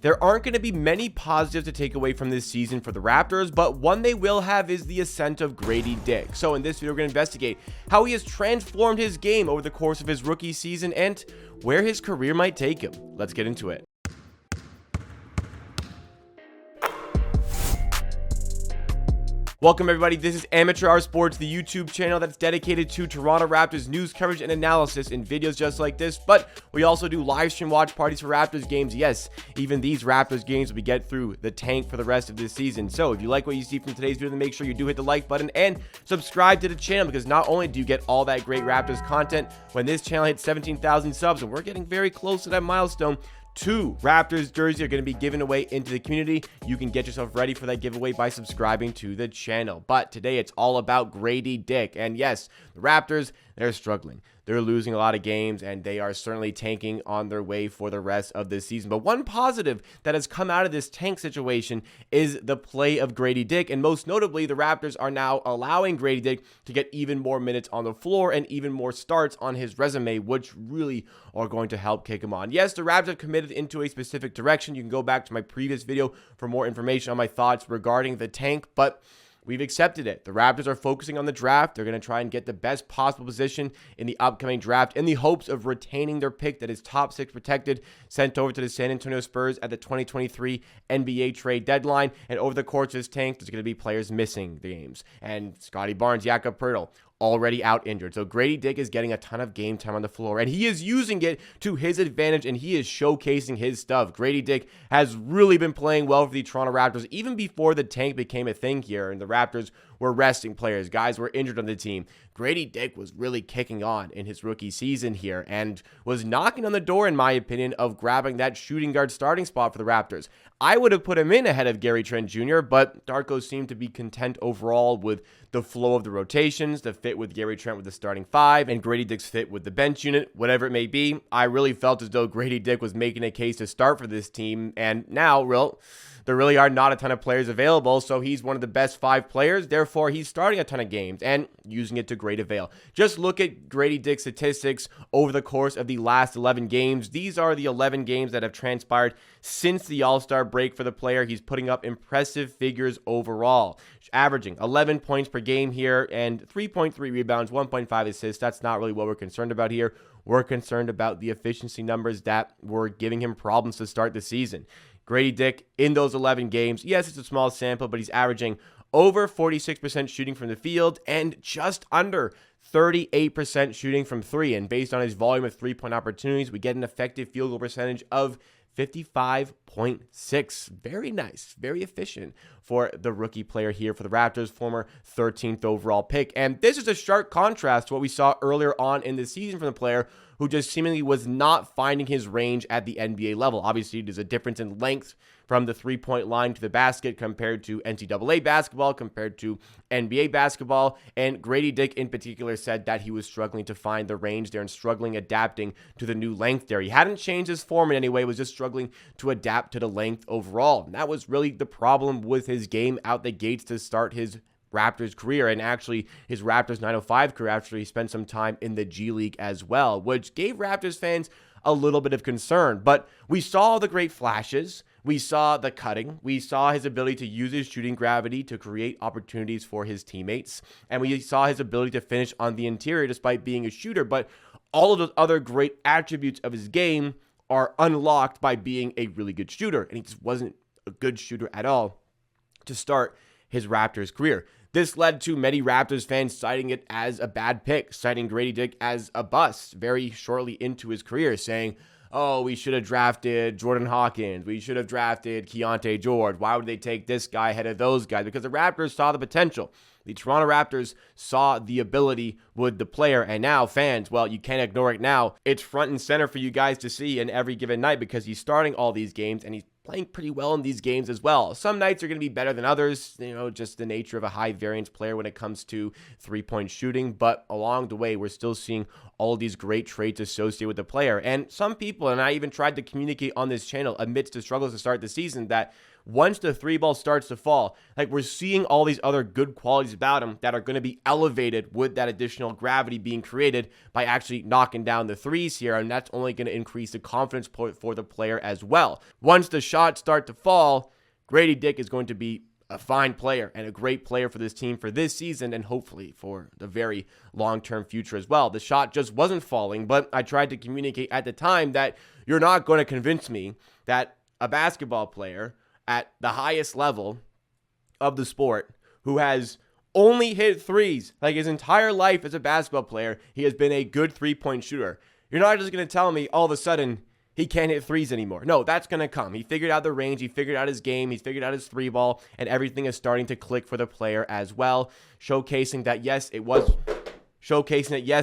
There aren't going to be many positives to take away from this season for the Raptors, but one they will have is the ascent of Gradey Dick. So in this video, we're going to investigate how he has transformed his game over the course of his rookie season and where his career might take him. Let's get into it. Welcome everybody, this is Amateur Hour Sports, the YouTube channel that's dedicated to Toronto Raptors news coverage and analysis in videos just like this, but we also do live stream watch parties for Raptors games. Yes, even these Raptors games we get through the tank for the rest of this season. So if you like what you see from today's video, then make sure you do hit the like button and subscribe to the channel, because not only do you get all that great Raptors content, when this channel hits 17,000 subs, and we're getting very close to that milestone, 2 Raptors jerseys are going to be given away into the community. You can get yourself ready for that giveaway by subscribing to the channel. But today it's all about Gradey Dick. And yes, the Raptors, they're struggling. They're losing a lot of games, and they are certainly tanking on their way for the rest of this season. But one positive that has come out of this tank situation is the play of Gradey Dick, and most notably, the Raptors are now allowing Gradey Dick to get even more minutes on the floor and even more starts on his resume, which really are going to help kick him on. Yes, the Raptors have committed into a specific direction. You can go back to my previous video for more information on my thoughts regarding the tank, but we've accepted it. The Raptors are focusing on the draft. They're going to try and get the best possible position in the upcoming draft in the hopes of retaining their pick that is top 6 protected, sent over to the San Antonio Spurs at the 2023 NBA trade deadline. And over the course of this tank, there's going to be players missing the games. And Scotty Barnes, Jakob Poeltl, already out injured. So Gradey Dick is getting a ton of game time on the floor, and he is using it to his advantage, and he is showcasing his stuff. Gradey Dick has really been playing well for the Toronto Raptors even before the tank became a thing here, and the Raptors were resting players. Guys were injured on the team. Gradey Dick was really kicking on in his rookie season here and was knocking on the door, in my opinion, of grabbing that shooting guard starting spot for the Raptors. I would have put him in ahead of Gary Trent Jr., but Darko seemed to be content overall with the flow of the rotations, the fit with Gary Trent with the starting 5, and Gradey Dick's fit with the bench unit, whatever it may be. I really felt as though Gradey Dick was making a case to start for this team, and now, there really are not a ton of players available, so he's one of the best 5 players. Therefore, he's starting a ton of games and using it to great avail. Just look at Gradey Dick's statistics over the course of the last 11 games. These are the 11 games that have transpired since the All-Star break for the player. He's putting up impressive figures overall, averaging 11 points per game here and 3.3 rebounds, 1.5 assists. That's not really what we're concerned about here. We're concerned about the efficiency numbers that were giving him problems to start the season. Gradey Dick, in those 11 games, yes, it's a small sample, but he's averaging over 46% shooting from the field and just under 38% shooting from 3. And based on his volume of 3-point opportunities, we get an effective field goal percentage of 55.6. Very nice, very efficient for the rookie player here for the Raptors, former 13th overall pick. And this is a stark contrast to what we saw earlier on in the season from the player who just seemingly was not finding his range at the NBA level. Obviously, there's a difference in length from the 3-point line to the basket compared to NCAA basketball, compared to NBA basketball. And Gradey Dick in particular said that he was struggling to find the range there and struggling adapting to the new length there. He hadn't changed his form in any way, was just struggling to adapt to the length overall. And that was really the problem with his game out the gates to start his Raptors career, and actually his Raptors 905 career after he spent some time in the G League as well, which gave Raptors fans a little bit of concern. But we saw the great flashes, we saw the cutting, we saw his ability to use his shooting gravity to create opportunities for his teammates, and we saw his ability to finish on the interior despite being a shooter. But all of those other great attributes of his game are unlocked by being a really good shooter, and he just wasn't a good shooter at all to start his Raptors career. This led to many Raptors fans citing it as a bad pick, citing Gradey Dick as a bust very shortly into his career, saying, oh, we should have drafted Jordan Hawkins. We should have drafted Keontae George. Why would they take this guy ahead of those guys? Because the Raptors saw the potential. The Toronto Raptors saw the ability with the player, and now fans, well, you can't ignore it now. It's front and center for you guys to see in every given night because he's starting all these games, and he's playing pretty well in these games as well. Some nights are going to be better than others, just the nature of a high variance player when it comes to 3-point shooting, but along the way, we're still seeing all of these great traits associated with the player. And some people, and I even tried to communicate on this channel amidst the struggles to start the season, that once the three ball starts to fall, like, we're seeing all these other good qualities about him that are going to be elevated with that additional gravity being created by actually knocking down the threes here. And that's only going to increase the confidence for the player as well. Once the shots start to fall, Gradey Dick is going to be a fine player and a great player for this team for this season and hopefully for the very long-term future as well. The shot just wasn't falling, but I tried to communicate at the time that you're not going to convince me that a basketball player at the highest level of the sport who has only hit threes, like his entire life as a basketball player, he has been a good three-point shooter. You're not just going to tell me all of a sudden he can't hit threes anymore. No, that's going to come. He figured out the range. He figured out his game. He's figured out his three ball, and everything is starting to click for the player as well, showcasing that, yes,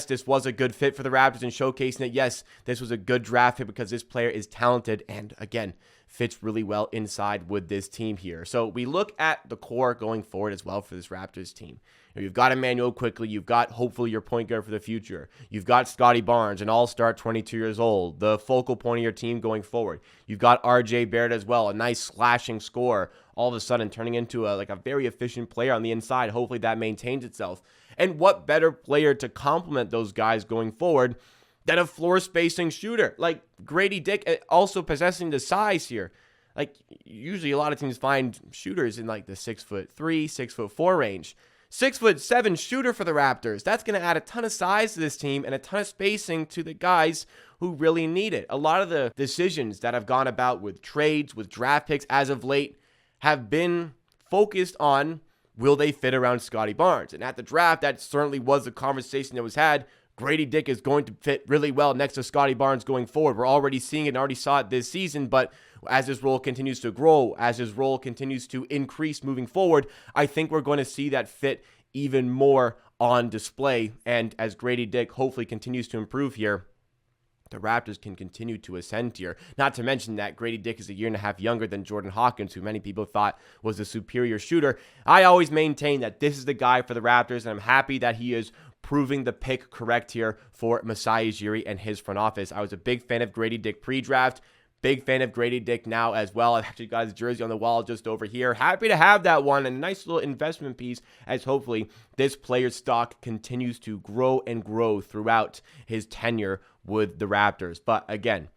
this was a good fit for the Raptors, and showcasing that, yes, this was a good draft fit because this player is talented and, again, fits really well inside with this team here. So we look at the core going forward as well for this Raptors team. You've got Emmanuel quickly. You've got hopefully your point guard for the future. You've got Scotty Barnes, an all-star, 22 years old, the focal point of your team going forward. You've got RJ Barrett as well, a nice slashing scorer, all of a sudden turning into a very efficient player on the inside. Hopefully that maintains itself. And what better player to complement those guys going forward than a floor spacing shooter like Gradey Dick, also possessing the size here. Like, usually a lot of teams find shooters in like the 6'3", 6'4" range. 6'7" shooter for the Raptors. That's going to add a ton of size to this team and a ton of spacing to the guys who really need it. A lot of the decisions that have gone about with trades, with draft picks as of late, have been focused on, will they fit around Scotty Barnes? And at the draft, that certainly was the conversation that was had. Gradey Dick is going to fit really well next to Scotty Barnes going forward. We're already seeing it and already saw it this season, but as his role continues to grow, as his role continues to increase moving forward, I think we're going to see that fit even more on display. And as Gradey Dick hopefully continues to improve here, the Raptors can continue to ascend here. Not to mention that Gradey Dick is a year and a half younger than Jordan Hawkins, who many people thought was a superior shooter. I always maintain that this is the guy for the Raptors, and I'm happy that he is proving the pick correct here for Masai Ujiri and his front office. I was a big fan of Gradey Dick pre-draft. Big fan of Gradey Dick now as well. I've actually got his jersey on the wall just over here. Happy to have that one. And a nice little investment piece as hopefully this player's stock continues to grow and grow throughout his tenure with the Raptors. But again,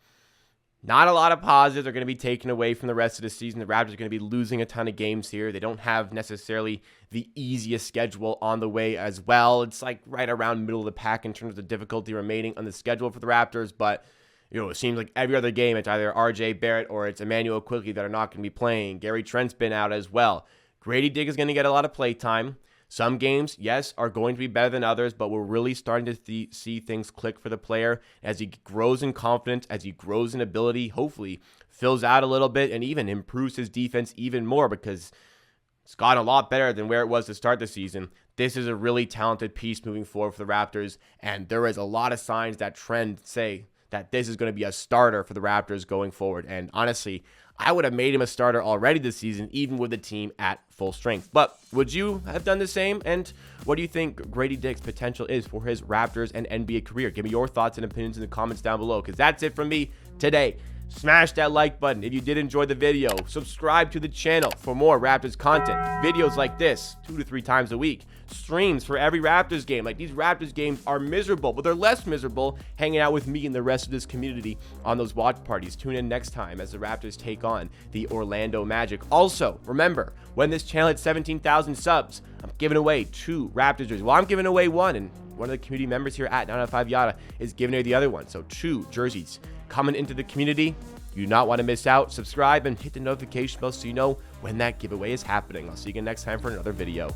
not a lot of positives are going to be taken away from the rest of the season. The Raptors are going to be losing a ton of games here. They don't have necessarily the easiest schedule on the way as well. It's like right around middle of the pack in terms of the difficulty remaining on the schedule for the Raptors. But it seems like every other game, it's either RJ Barrett or it's Emmanuel quickly that are not going to be playing. Gary Trent's been out as well. Gradey Dick is going to get a lot of play time. Some games, yes, are going to be better than others, but we're really starting to see things click for the player as he grows in confidence, as he grows in ability, hopefully fills out a little bit and even improves his defense even more because it's gotten a lot better than where it was to start the season. This is a really talented piece moving forward for the Raptors, and there is a lot of signs that trend say that this is going to be a starter for the Raptors going forward. And honestly, I would have made him a starter already this season, even with the team at full strength. But would you have done the same? And what do you think Gradey Dick's potential is for his Raptors and NBA career? Give me your thoughts and opinions in the comments down below, because that's it from me today. Smash that like button if you did enjoy the video. Subscribe to the channel for more Raptors content. Videos like this 2 to 3 times a week. Streams for every Raptors game. Like, these Raptors games are miserable, but they're less miserable hanging out with me and the rest of this community on those watch parties. Tune in next time as the Raptors take on the Orlando Magic. Also, remember, when this channel hits 17,000 subs, I'm giving away 2 Raptors jerseys. Well, I'm giving away 1, and one of the community members here at 905 Yada is giving away the other one. So 2 jerseys coming into the community. You do not want to miss out. Subscribe and hit the notification bell so you know when that giveaway is happening. I'll see you again next time for another video.